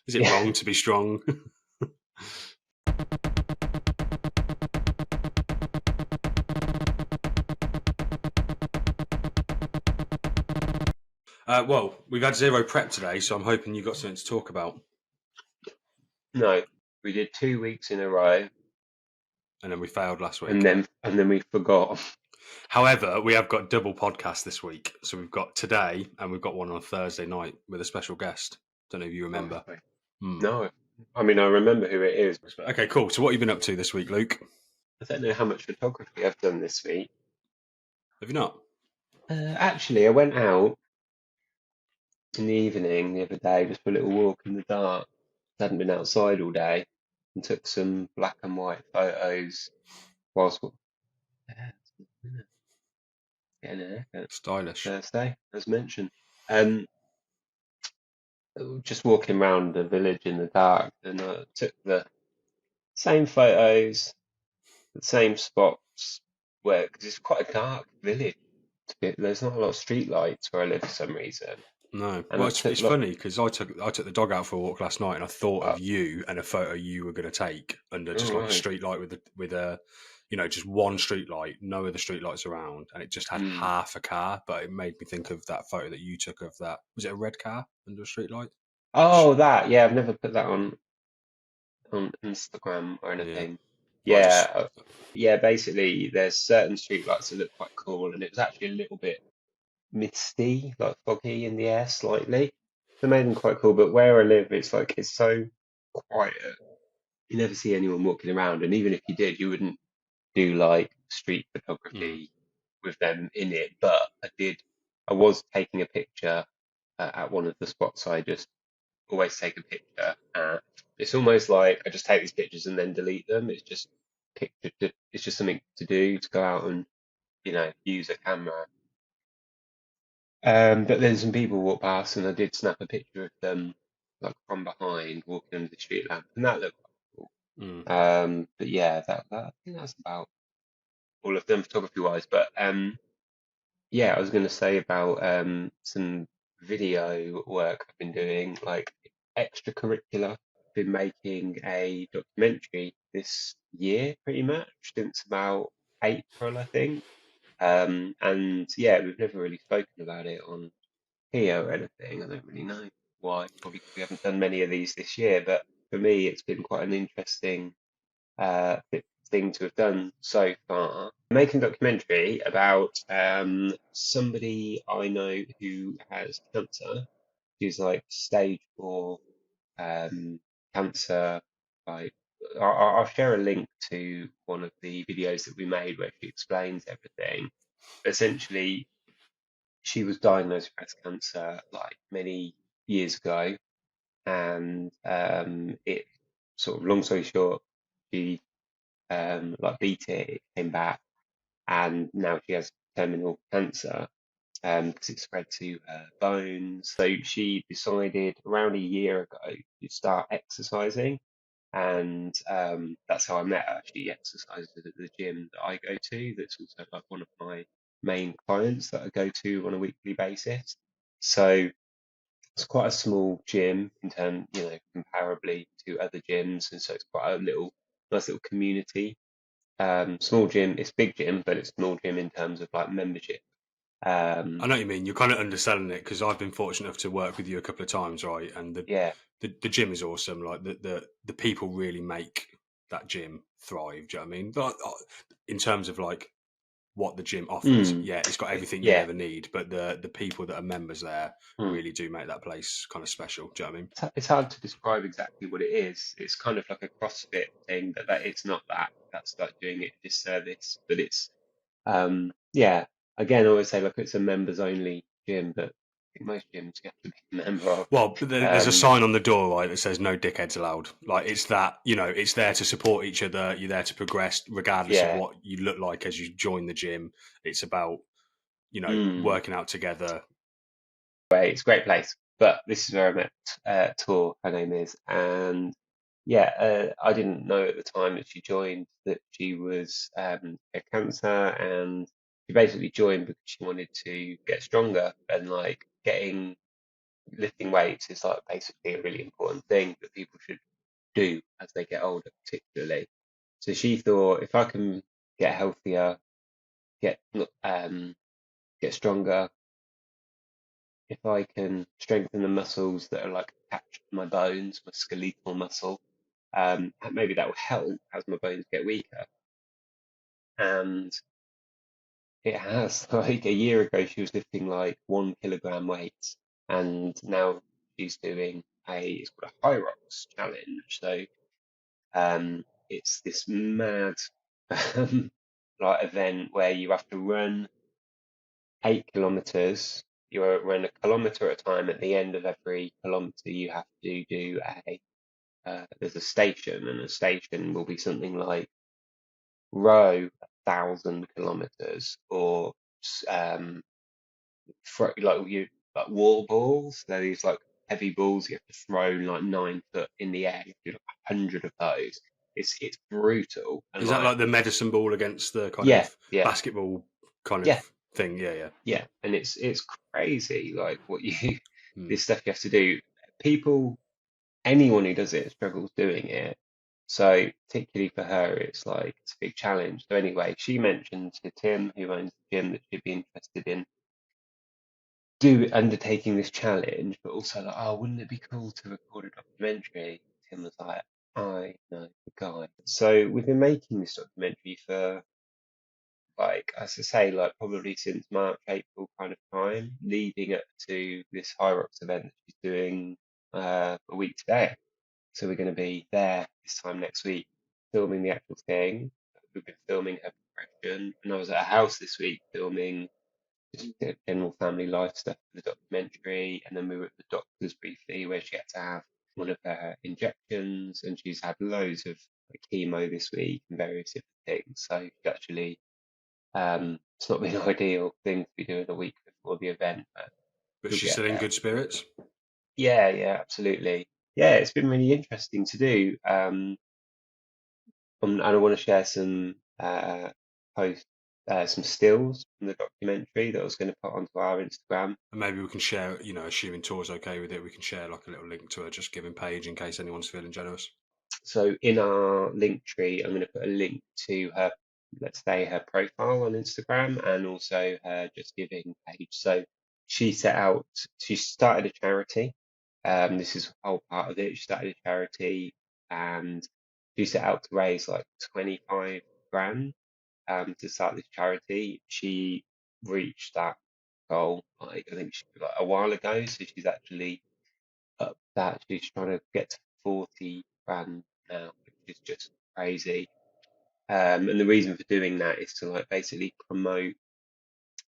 Is it Yeah. wrong to be strong? Well, we've had zero prep today, so I'm hoping you've got something to talk about. No, we did 2 weeks in a row, And then we failed last and week. then we forgot. However, we have got double podcasts this week. So we've got today and we've got one on Thursday night with a special guest. Don't know if you Oh, remember. wait. Hmm. No, I mean I remember who it is. Okay, cool. So what have you been up to this week, Luke? I don't know how much photography I've done this week. Have you not? Actually, I went out in the evening the other day just for a little walk in the dark. I hadn't been outside all day, and took some black and white photos whilst getting a haircut Stylish. Thursday, as mentioned. Um, just walking around the village in the dark, and I took the same photos, the same spots, where because it's quite a dark village. There's not a lot of street lights where I live for some reason, No. and Well, I it's took lot. funny because I took the dog out for a walk last night and I thought Uh, of you and a photo you were going to take under all just like a right. street light with a just one street light, no other street lights around, and it just had Mm. half a car. But it made me think of that photo that you took of that. Was it a red car under a street light? Oh, that, yeah, I've never put that on Instagram or Yeah. anything. Well, I Yeah, just yeah. Basically, there's certain streetlights that look quite cool, and it was actually a little bit misty, like foggy in the air slightly. They made them quite cool, but where I live, it's so quiet. You never see anyone walking around, and even if you did, you wouldn't do like street mm, photography with them in it. But I did. I was taking a picture at one of the spots I just always take a picture at. It's almost like I just take these pictures and then delete them. It's just picture. It's just something to do to go out and use a camera. But then some people walked past and I did snap a picture of them like from behind walking under the street lamp, and that looked quite mm. cool. But yeah, I think that's about all of them photography wise. But yeah, I was going to say about some video work I've been doing, like extracurricular. I've been making a documentary this year, pretty much since about April, I think. And yeah, we've never really spoken about it on here or anything. I don't really know why. Probably 'cause we haven't done many of these this year, but for me, it's been quite an interesting thing to have done so far. Making a documentary about somebody I know who has cancer. She's like stage 4 cancer. Like, I'll share a link to one of the videos that we made where she explains everything. Essentially, she was diagnosed with breast cancer like many years ago, and it sort of long story short, she like beat it, it came back, and now she has terminal cancer because it spread to her bones. So she decided around a year ago to start exercising, and that's how I met her. She exercises at the gym that I go to. That's also like one of my main clients that I go to on a weekly basis. So it's quite a small gym in terms, comparably to other gyms, and so it's quite a nice little community. Small gym, it's big gym, but it's small gym in terms of like membership. I Um, know what you mean. You're kind of underselling it because I've been fortunate enough to work with you a couple of times, right? And yeah. the gym is awesome. Like the people really make that gym thrive. Do you know what I mean? But in terms of like what the gym offers, Mm, yeah, it's got everything you'd yeah. ever need. But the people that are members there Mm. really do make that place kind of special. Do you know what I mean? It's hard to describe exactly what it is. It's kind of like a CrossFit thing, but it's not that. That's like doing it a disservice. But it's yeah. Again, I always say like it's a members only gym, but I think most gyms you have to be a member of. Well, there's a Um, sign on the door, right, that says "No dickheads allowed." Like it's that, it's there to support each other. You're there to progress, regardless of yeah. what you look like as you join the gym. It's about Mm. working out together. It's a great place. But this is where I met Tor, her name is, and yeah, I didn't know at the time that she joined that she was had cancer, and she basically joined because she wanted to get stronger and like getting lifting weights is like basically a really important thing that people should do as they get older, particularly. So she thought if I can get healthier, get um, get stronger, if I can strengthen the muscles that are like attached to my bones, my skeletal muscle, maybe that will help as my bones get weaker. And it has. Like a year ago, she was lifting like 1 kilogram weights, and now she's doing it's called a High Rocks challenge. So it's this mad like event where you have to run 8 kilometers. You run a kilometer at a time. At the end of every kilometer, you have to do there's a station, and a station will be something like row 1,000 kilometers, or um, like you like wall balls. They're these like heavy balls you have to throw like 9 foot in the air. You have to do like 100 of those. It's brutal, and Is that like like the medicine ball against the kind yeah, of yeah, basketball kind of yeah, thing? Yeah, yeah. yeah, and it's crazy like what you Hmm. this stuff you have to do. People, anyone who does it struggles doing it. So particularly for her, it's like it's a big challenge. So anyway, she mentioned to Tim, who owns the gym, that she'd be interested in undertaking this challenge, but also like, oh, wouldn't it be cool to record a documentary? Tim was like, I know the guy. So we've been making this documentary for like, as I say, like probably since March, April kind of time, leading up to this High Rocks event that she's doing a week today. So we're going to be there this time next week, filming the actual thing. We've been filming her progression, and I was at her house this week filming just general family life stuff for the documentary. And then we were at the doctor's briefly, where she had to have one of her injections, and she's had loads of like, chemo this week and various different things. So she actually, it's not been an ideal thing to be doing a week before the event, but But she'll she's get still in there. good spirits. Yeah, yeah, absolutely. Yeah, it's been really interesting to do. And I want to share some post some stills from the documentary that I was going to put onto our Instagram. And maybe we can share, assuming Tor's okay with it, we can share like a little link to her Just Giving page in case anyone's feeling generous. So in our link tree, I'm going to put a link to her, let's say her profile on Instagram, and also her Just Giving page. So she started a charity. This is a whole part of it. She started a charity, and she set out to raise like 25 grand to start this charity. She reached that goal, like I think like a while ago. So she's actually up that. She's trying to get to 40 grand now, which is just crazy. And the reason for doing that is to like basically promote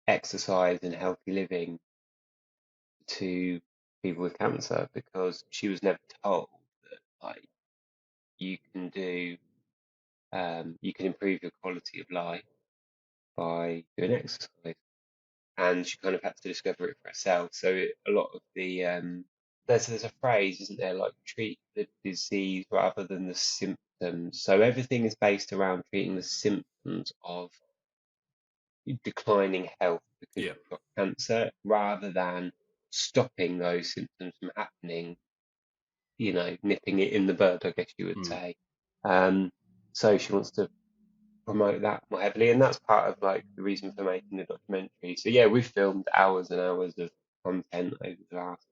exercise and healthy living to people with cancer, because she was never told that like you can do you can improve your quality of life by doing exercise, and she kind of had to discover it for herself. So a lot of the there's a phrase, isn't there, like treat the disease rather than the symptoms. So everything is based around treating the symptoms of declining health because Yeah. you've got cancer, rather than stopping those symptoms from happening. Nipping it in the bud, I guess you would Mm. say. Um, so she wants to promote that more heavily, and that's part of like the reason for making the documentary. So yeah, we've filmed hours and hours of content over the last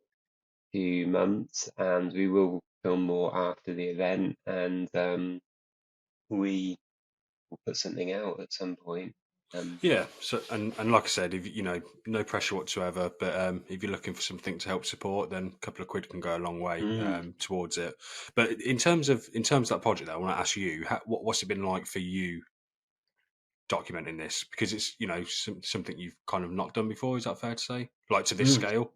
few months, and we will film more after the event, and we will put something out at some point. Yeah. So, and like I said, if no pressure whatsoever, but if you're looking for something to help support, then a couple of quid can go a long way mm, towards it. But in terms of that project, I want to ask you, what's it been like for you documenting this? Because it's something you've kind of not done before. Is that fair to say? Like to this mm. scale?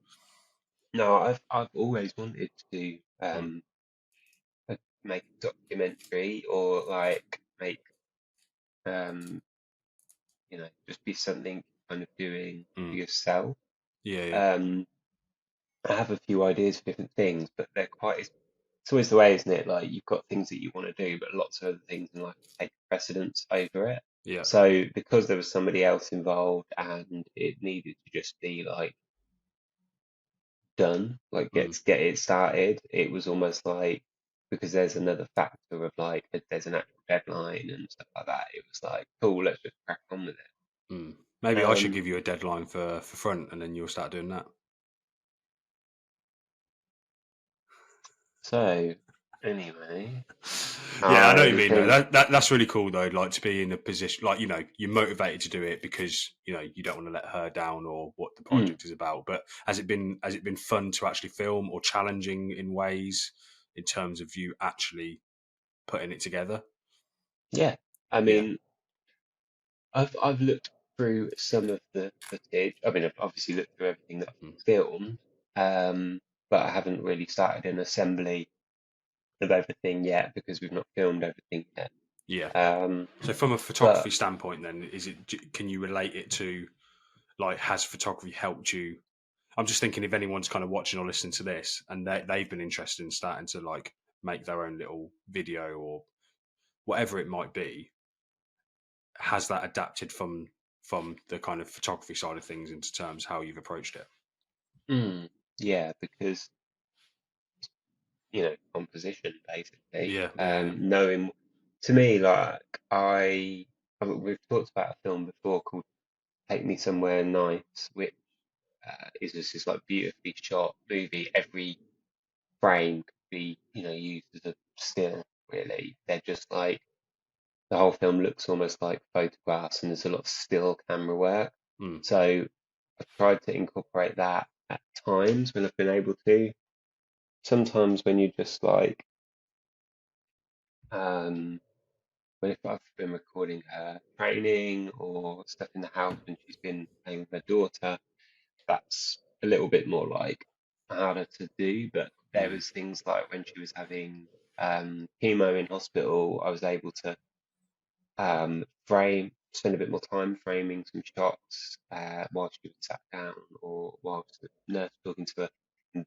No, I've always wanted to Mm. make a documentary, or like make just be something kind of doing for Mm. yourself. Yeah. Yeah. Um, I have a few ideas for different things, but it's always the way, isn't it? Like you've got things that you want to do, but lots of other things in life take precedence over it. Yeah. So because there was somebody else involved, and it needed to just be like done, like Mm. get it started. It was almost like, because there's another factor of like there's an actual deadline and stuff like that. It was like, cool, let's just crack on with Mm. it. Maybe I should give you a deadline for front, and then you'll start doing that. So anyway, Yeah, I know what you I mean though. think, That's really cool though. Like to be in a position, like you're motivated to do it because you don't want to let her down or what the mm, project is about. But has it been fun to actually film or challenging in ways in terms of you actually putting it together? yeah. I Yeah. mean, I've looked through some of the footage. I mean, I've obviously looked through everything that Mm. I've filmed, but I haven't really started an assembly of everything yet because we've not filmed everything yet. Yeah. Um, So from a but photography standpoint, then can you relate it to like has photography helped you? I'm just thinking if anyone's kind of watching or listening to this and they've been interested in starting to like make their own little video or whatever it might be, has that adapted from the kind of photography side of things into terms how you've approached it? mm, yeah, because composition basically. Yeah, yeah, Knowing, to me, like we've talked about a film before called Take Me Somewhere Nice, which is just this like beautifully shot movie. Every frame could be, used as a still, really. They're just like, the whole film looks almost like photographs and there's a lot of still camera work. mm, So I've tried to incorporate that at times when I've been able to. Sometimes when you just like, um, when if I've been recording her training or stuff in the house when she's been playing with her daughter, that's a little bit more like harder to do. But there mm. was things like when she was having chemo in hospital, I was able to spend a bit more time framing some shots while she was sat down or whilst the nurse was talking to her. And,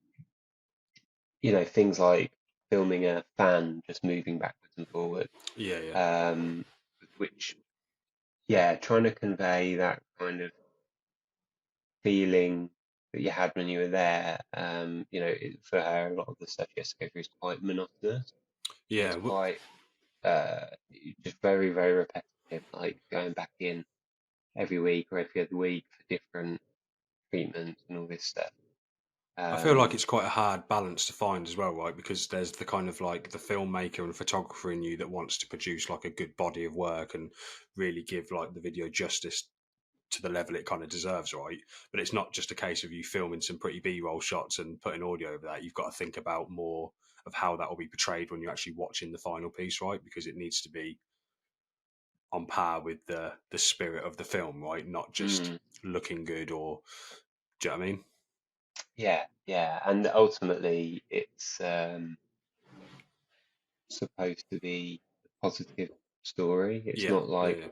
things like filming a fan just moving backwards and forwards, Yeah, yeah, um, which, yeah, trying to convey that kind of feeling that you had when you were there. For her, a lot of the stuff she has to go through is quite monotonous. yeah. It's quite uh, just very, very repetitive, like going back in every week or every other week for different treatments and all this stuff. I feel like Um, it's quite a hard balance to find as well, right? Because there's the kind of like the filmmaker and photographer in you that wants to produce like a good body of work and really give like the video justice to the level it kind of deserves, right? But it's not just a case of you filming some pretty B-roll shots and putting audio over that. You've got to think about more of how that will be portrayed when you're actually watching the final piece, right? Because it needs to be on par with the spirit of the film, right? Not just mm, looking good or do you know what I mean? yeah, yeah, and ultimately it's supposed to be a positive story. It's Yeah, not yeah, like yeah.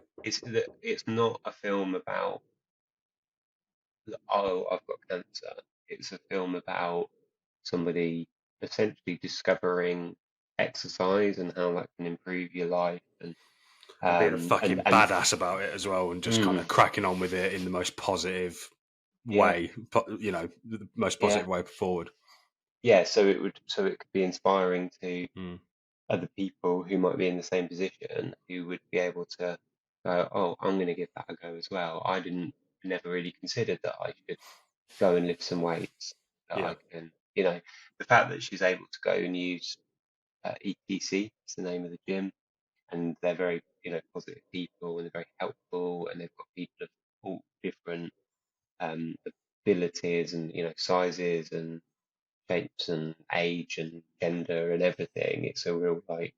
it's not a film about, oh, I've got cancer. It's a film about somebody essentially discovering exercise and how that can improve your life and And being a um and fucking and badass about it as well, and just kind mm, of cracking on with it in the most positive yeah, way, the most yeah, positive way forward. yeah. So it could be inspiring to Mm. other people who might be in the same position who would be able to go, oh, I'm going to give that a go as well. I didn't never really considered that I should go and lift some weights. That Yeah. I can, the fact that she's able to go and use ETC, it's the name of the gym, and they're very, positive people and they're very helpful, and they've got people of all different um, abilities and sizes and shapes and age and gender and everything. It's a real like,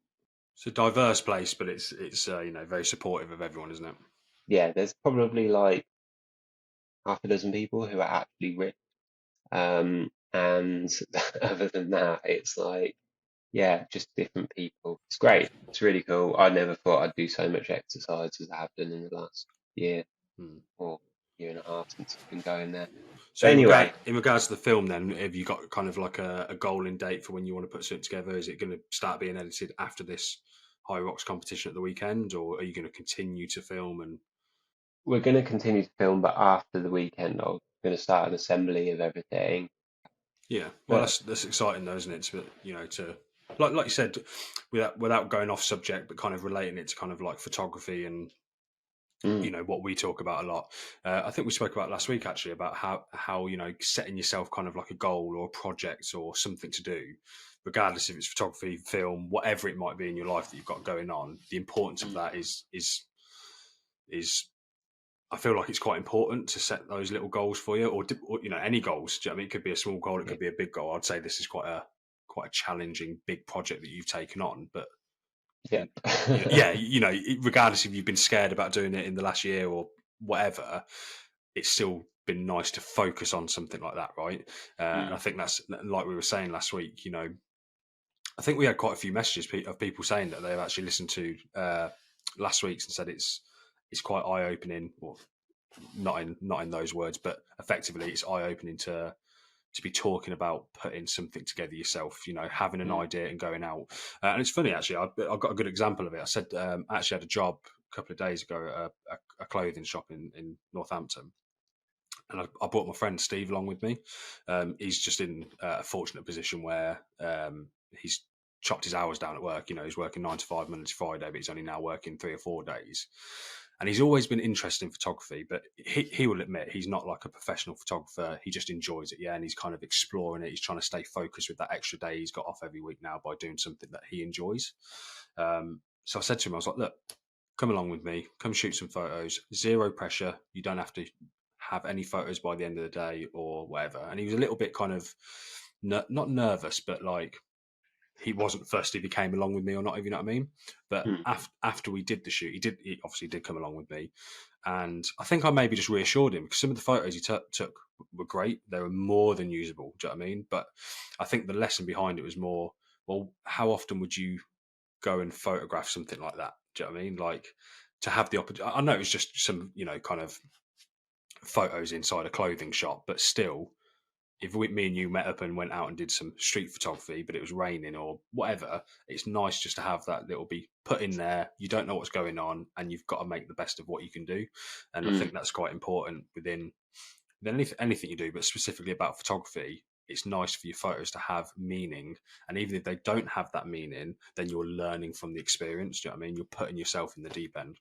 It's a diverse place, but it's very supportive of everyone, isn't it? yeah, there's probably like half a dozen people who are actually ripped. And other than that, it's like, yeah, just different people. It's great. It's really cool. I never thought I'd do so much exercise as I have done in the last year Hmm. or year and a half since I've been going there. So But anyway, in regards to the film, then have you got kind of like a goal in date for when you want to put something together? Is it going to start being edited after this High Rocks competition at the weekend, or are you going to continue to film? And we're going to continue to film, but after the weekend, I'm going to start an assembly of everything. Yeah, well, But that's exciting though, isn't it? To to like you said, without going off subject, but kind of relating it to kind of like photography and mm, what we talk about a lot. I think we spoke about last week actually about how setting yourself kind of like a goal or a project or something to do, regardless if it's photography, film, whatever it might be in your life that you've got going on. The importance of mm, that is I feel like it's quite important to set those little goals for you, or any goals. Do you know what I mean? It could be a small goal, it yeah, could be a big goal. I'd say this is quite a challenging big project that you've taken on, but yeah. yeah, regardless if you've been scared about doing it in the last year or whatever, it's still been nice to focus on something like that, right? And I Mm, think that's like we were saying last week. I think we had quite a few messages of people saying that they've actually listened to last week's and said it's quite eye opening. Well, not in those words, but effectively, it's eye opening to be talking about putting something together yourself, having an mm, idea and going out. And it's funny, actually, I've got a good example of it. I said, I actually had a job a couple of days ago at a clothing shop in Northampton. And I brought my friend Steve along with me. He's just in a fortunate position where he's chopped his hours down at work. He's working 9 to 5 Monday to Friday, but he's only now working 3 or 4 days. And he's always been interested in photography, but he will admit he's not like a professional photographer. He just enjoys it, yeah, and he's kind of exploring it. He's trying to stay focused with that extra day he's got off every week now by doing something that he enjoys. So I said to him, I was like, look, come along with me, come shoot some photos, zero pressure. You don't have to have any photos by the end of the day or whatever. And he was a little bit kind of not nervous, but like he wasn't first if he came along with me or not, if you know what I mean. But mm, after we did the shoot, he obviously did come along with me. And I think I maybe just reassured him because some of the photos he took were great. They were more than usable. Do you know what I mean? But I think the lesson behind it was more, well, how often would you go and photograph something like that? Do you know what I mean? Like to have the opportunity. I know it was just some, kind of photos inside a clothing shop, but still, if me and you met up and went out and did some street photography, but it was raining or whatever, it's nice just to have that little be put in there. You don't know what's going on, and you've got to make the best of what you can do. And I mm, think that's quite important within anything you do, but specifically about photography. It's nice for your photos to have meaning, and even if they don't have that meaning, then you're learning from the experience. Do you know what I mean? You're putting yourself in the deep end,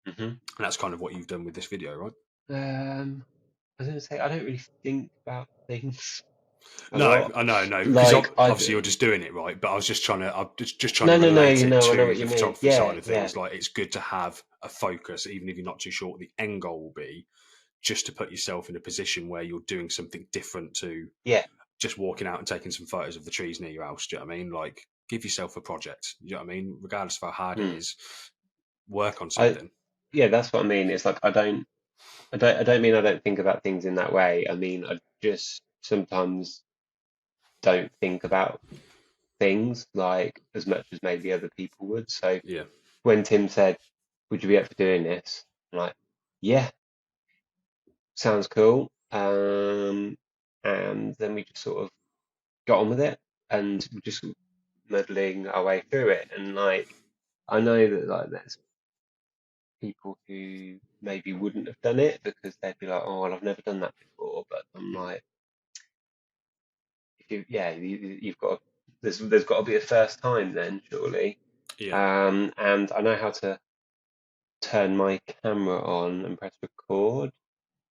mhm. and that's kind of what you've done with this video, right? I was going to say I don't really think about things a No, lot. I know, no, because Like I obviously you're just doing it right. But I'm just trying to no, no, no, relate you it know, I know to what the you mean. photography Yeah, side of yeah, things. Like it's good to have a focus, even if you're not too sure what the end goal will be, just to put yourself in a position where you're doing something different to yeah. just walking out and taking some photos of the trees near your house. Do you know what I mean? Like give yourself a project. You know what I mean? Regardless of how hard it Mm. is, work on I something. yeah, that's what I mean. It's like I don't mean I don't think about things in that way. I mean I just sometimes don't think about things like as much as maybe other people would. So Yeah, when Tim said, "Would you be up for doing this?" I'm like, "Yeah, sounds cool." And then we just sort of got on with it, and we're just muddling our way through it. And like, I know that like there's people who maybe wouldn't have done it because they'd be like, "Oh, well, I've never done that before." But I'm mm, like, if you, yeah, you've got there's got to be a first time then, surely. yeah. And I know how to turn my camera on and press record,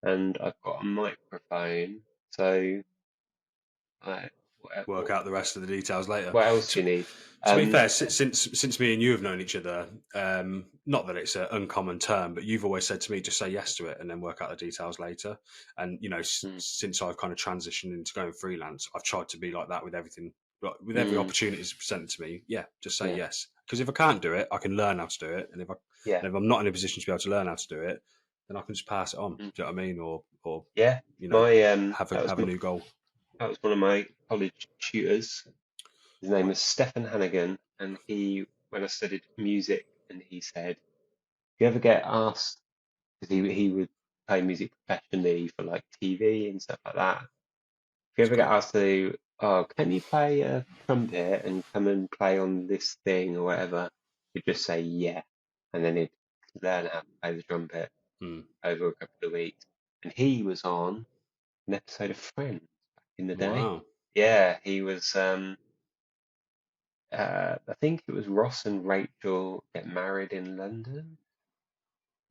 and I've got a microphone. So, I, Work out the rest of the details later. what else do To, you need? to be Um, fair, since me and you have known each other, not that it's an uncommon term, but you've always said to me, just say yes to it and then work out the details later. And mm, since I've kind of transitioned into going freelance, I've tried to be like that with everything. But with every mm, opportunity that's presented to me, yeah, just say yeah, yes. Because if I can't do it, I can learn how to do it, and yeah, if I'm not in a position to be able to learn how to do it, then I can just pass it on. mm, Do you know what I mean? Or yeah. you know, My have that was a new goal. that was one of my college tutors. His name was Stefan Hannigan, and he, when I studied music, and he said, "If you ever get asked," because he would play music professionally for like TV and stuff like that. If you It's ever get cool. asked to, "Oh, can you play a trumpet and come and play on this thing or whatever?" You just say yeah, and then he'd learn how to play the trumpet Mm. over a couple of weeks. And he was on an episode of Friends back in the day. Wow. Yeah, he was. I think it was Ross and Rachel get married in London.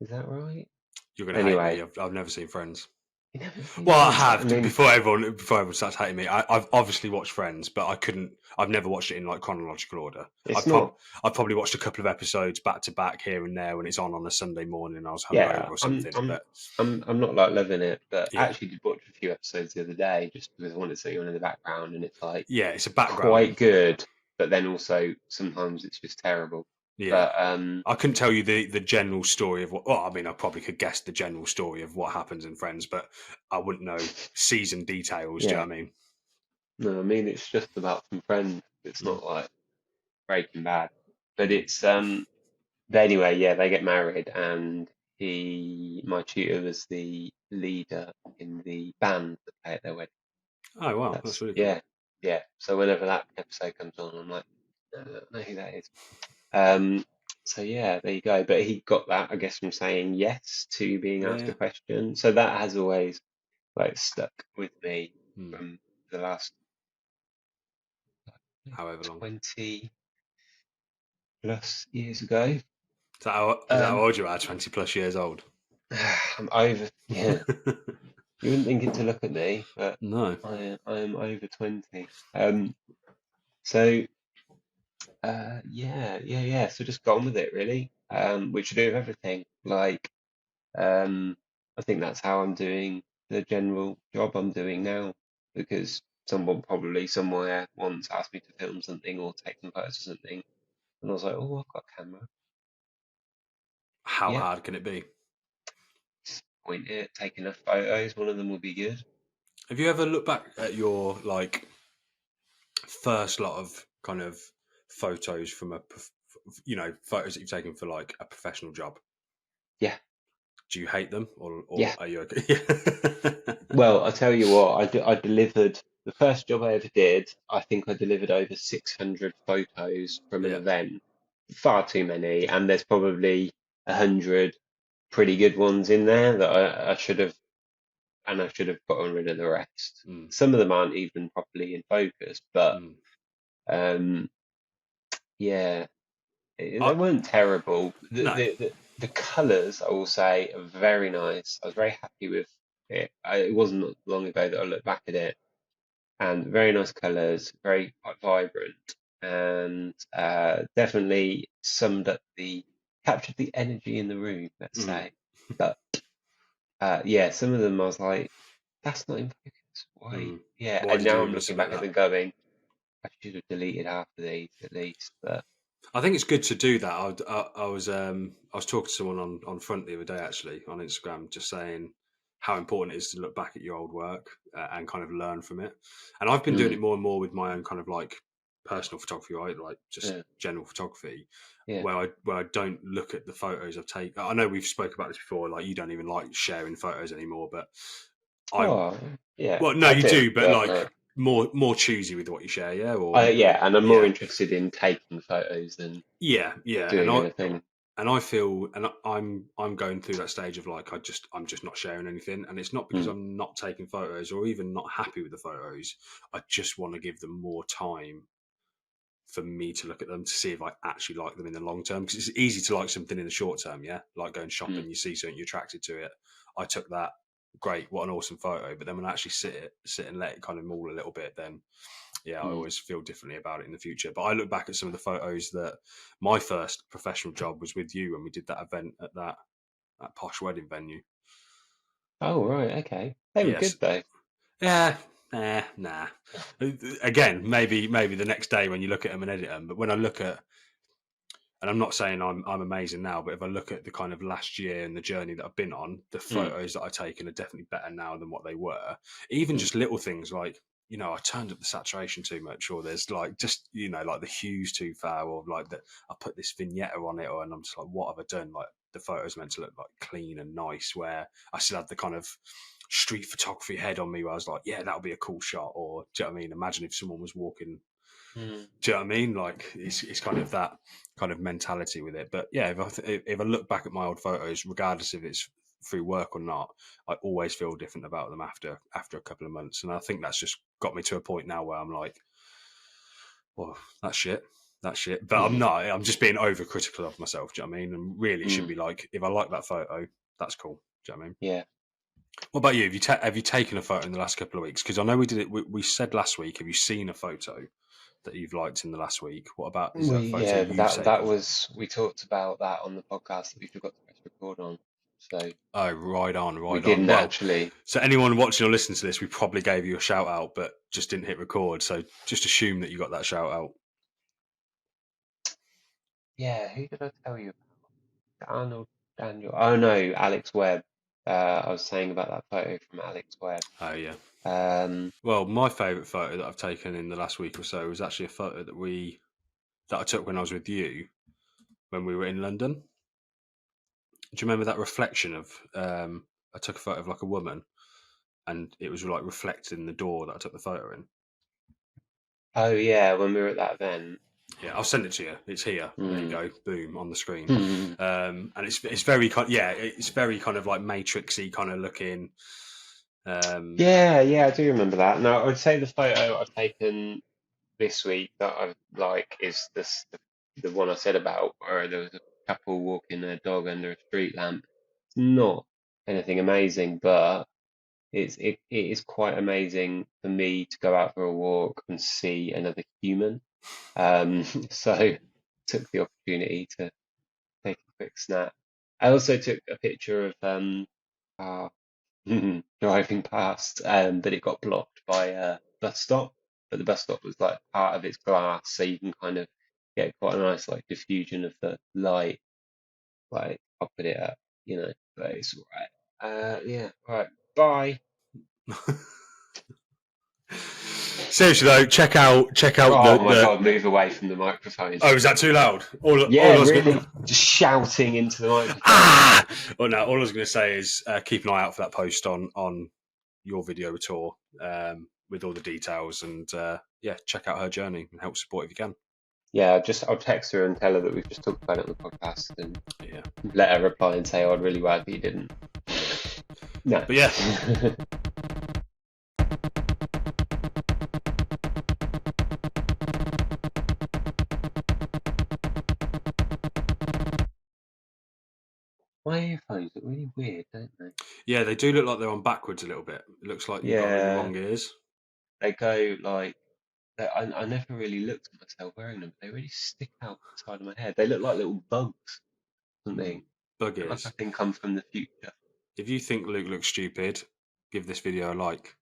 Is that right? You're going to hate me. Anyway, I've never seen Friends. you never seen Well, I Friends. I have mean, before everyone starts hating me. I've obviously watched Friends, but I couldn't. I've never watched it in like chronological order. it's not. I've probably watched a couple of episodes back to back here and there when it's on a Sunday morning and I was hungover Yeah, or I'm. something. I'm. But I'm not like loving it, but I yeah, actually did watch a few episodes the other day just because I wanted something on in the background, and it's like yeah, it's a background. quite good, but then also sometimes it's just terrible. Yeah, But I couldn't tell you the general story of what. Well, I mean, I probably could guess the general story of what happens in Friends, but I wouldn't know season details. Do you know yeah, what I mean? no, I mean it's just about some friends. It's Mm. not like Breaking Bad, but it's But anyway, yeah, they get married, and my tutor was the leader in the band that play at their wedding. Oh wow, that's That's really cool. yeah, yeah. So whenever that episode comes on, I'm like, no, I don't know who that is. Um, so yeah, there you go. But he got that, I guess, from saying yes to being Yeah, asked a yeah. question. So that has always like stuck with me Hmm. from the last However long. 20 plus years ago. Is that how Um, old you are? 20+ years old. I'm over. Yeah, you wouldn't think it to look at me, but No. I am over 20. So yeah. So just got on with it really. Which to do with everything. Like I think that's how I'm doing the general job I'm doing now, because someone probably somewhere once asked me to film something or take some photos or something, and I was like, oh, I've got a camera. How Yep, hard can it be? just point it, take enough photos. One of them will be good. Have you ever looked back at your like first lot of kind of photos from photos that you've taken for like a professional job? Yeah, Do you hate them or yeah. are you okay? Well, I tell you what, I delivered the first job I ever did. I think I delivered over 600 photos from an Yeah. event. Far too many, and there's probably 100 pretty good ones in there that I should have, and I should have gotten rid of the rest. Mm, Some of them aren't even properly in focus, but mm. um, yeah, they I, weren't terrible. no. The colours, I will say, are very nice. I was very happy with it. It wasn't long ago that I looked back at it, and very nice colours, very quite vibrant, and definitely summed up the captured the energy in the room, let's Mm, say. But yeah, some of them I was like, that's not in focus. Why? mm. Yeah, Why and did you now I'm even looking submit back at that? them going, I should have deleted half of these at least. But I think it's good to do that. I was talking to someone on front the other day actually on Instagram, just saying how important it is to look back at your old work and kind of learn from it. And I've been doing mm, it more and more with my own kind of like personal photography, right? Like just yeah, general photography, yeah. where I don't look at the photos I've taken. I know we've spoke about this before. Like you don't even like sharing photos anymore, but I Oh, yeah, well no, I you do, do, but but like more choosy with what you share, yeah, yeah, and I'm more yeah, interested in taking photos than yeah, doing anything. and I feel, and I'm going through that stage of like I'm just not sharing anything, and it's not because Mm, I'm not taking photos or even not happy with the photos. I just want to give them more time for me to look at them to see if I actually like them in the long term. Because it's easy to like something in the short term, yeah, like going mm, shopping, you see something, you're attracted to it. I took that, great, what an awesome photo. But then when I actually sit and let it kind of maul a little bit, then yeah, I mm. always feel differently about it in the future. But I look back at some of the photos that my first professional job was with you when we did that event at that posh wedding venue. Oh, right, okay. They were Yes, good though. yeah, nah. Again, maybe the next day when you look at them and edit them. But when I look at, and I'm not saying I'm amazing now, but if I look at the kind of last year and the journey that I've been on, the Mm, photos that I've taken are definitely better now than what they were. Even mm, just little things like, I turned up the saturation too much, or there's like just like the hues too far, or like that I put this vignette on it, and I'm just like, what have I done? Like the photos meant to look like clean and nice, where I still had the kind of street photography head on me, where I was like, yeah, that'll be a cool shot, or do you know what I mean? Imagine if someone was walking, mm, do you know what I mean? Like it's kind of that kind of mentality with it. But yeah, if I look back at my old photos, regardless if it's through work or not, I always feel different about them after a couple of months, and I think that's just got me to a point now where I'm like, well, that's shit. But I'm not. I'm just being overcritical of myself. Do you know what I mean? And really, it should be like, if I like that photo, that's cool. Do you know what I mean? Yeah. What about you? Have you taken a photo in the last couple of weeks? Because I know we did it. We said last week. Have you seen a photo that you've liked in the last week? What about, is there a photo Yeah, you've that taken? was, we talked about that on the podcast that we forgot to press record on. So Oh, right on. we didn't Well, actually. so anyone watching or listening to this, we probably gave you a shout out, but just didn't hit record. So just assume that you got that shout out. Yeah, who did I tell you about? Arnold Daniel. Oh no, Alex Webb. I was saying about that photo from Alex Webb. Oh yeah. Um, Well, my favourite photo that I've taken in the last week or so was actually a photo that I took when I was with you when we were in London. Do you remember that reflection of? I took a photo of like a woman, and it was like reflected in the door that I took the photo in. oh yeah, when we were at that event. Yeah, I'll send it to you. It's here. There you go. Boom on the screen. Hmm. And it's very it's very kind of like matrixy kind of looking. Yeah, I do remember that. Now, I would say the photo I've taken this week that I like is the one I said about where there was a couple walking their dog under a street lamp. It's not anything amazing, but it is quite amazing for me to go out for a walk and see another human. So took the opportunity to take a quick snap. I also took a picture of uh, driving past, but it got blocked by a bus stop. But the bus stop was like part of its glass, so you can kind of get quite a nice like diffusion of the light. Like I'll put it up, but it's all right. Yeah, all right. Bye. Seriously though, check out Oh my the. God, move away from the microphone. Oh, is that too loud? All Yeah, I was really, gonna... just shouting into the microphone. Ah! Well, no, all I was going to say is keep an eye out for that post on your video tour with all the details, and check out her journey and help support if you can. Yeah, I'll text her and tell her that we've just talked about it on the podcast, and Yeah, let her reply and say, "Oh, I'd really rather you didn't." No, but yeah. My earphones look really weird, don't they? Yeah, they do look like they're on backwards a little bit. It looks like you've got them in the wrong ears. They go like, I never really looked at myself wearing them, but they really stick out the side of my head. They look like little bugs, don't they? Bug Look like ears. I think come from the future. If you think Luke looks stupid, give this video a like.